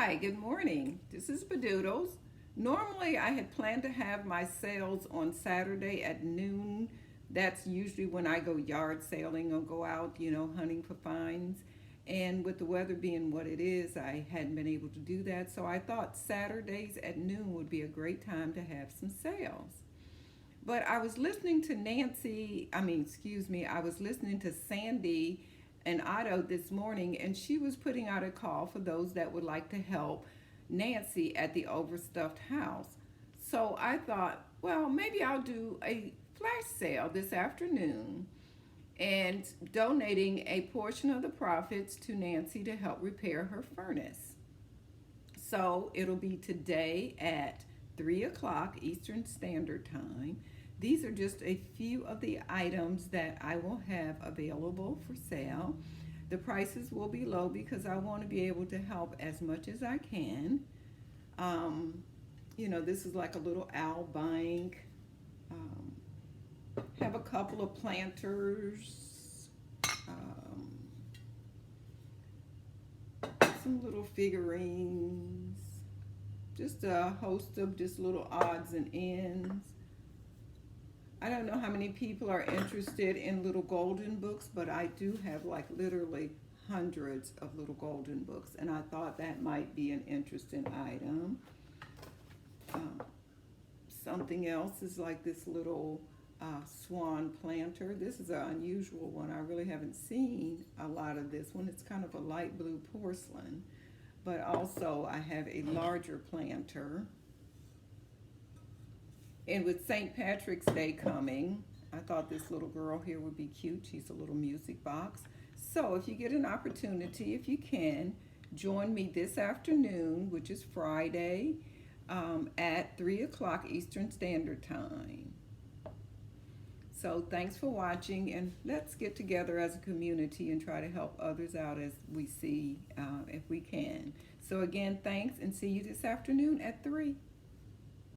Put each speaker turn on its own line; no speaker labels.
Hi, good morning. This is Bedoodles. Normally, I had planned to have my sales on Saturday at noon. That's usually when I go yard sailing or go out, hunting for finds. And with the weather being what it is, I hadn't been able to do that. So I thought Saturdays at noon would be a great time to have some sales. But I was listening to I was listening to Sandy and Otto this morning, and she was putting out a call for those that would like to help Nancy at the overstuffed house. So I thought, well, maybe I'll do a flash sale this afternoon and donating a portion of the profits to Nancy to help repair her furnace. So it'll be today at 3 o'clock Eastern Standard Time. These are just a few of the items that I will have available for sale. The prices will be low because I want to be able to help as much as I can. This is like a little owl bank. Um, have a couple of planters. Some little figurines. Just a host of just little odds and ends. I don't know how many people are interested in little golden books, but I do have like literally hundreds of little golden books, and I thought that might be an interesting item. Uh, Something else is like this little swan planter. This is an unusual one. I really haven't seen a lot of this one. It's kind of a light blue porcelain, but also I have a larger planter. And with St. Patrick's Day coming, I thought this little girl here would be cute. She's a little music box. So if you get an opportunity, if you can, join me this afternoon, which is Friday, at 3 o'clock Eastern Standard Time. So thanks for watching, and let's get together as a community and try to help others out as we see if we can. So again, thanks, and see you this afternoon at 3.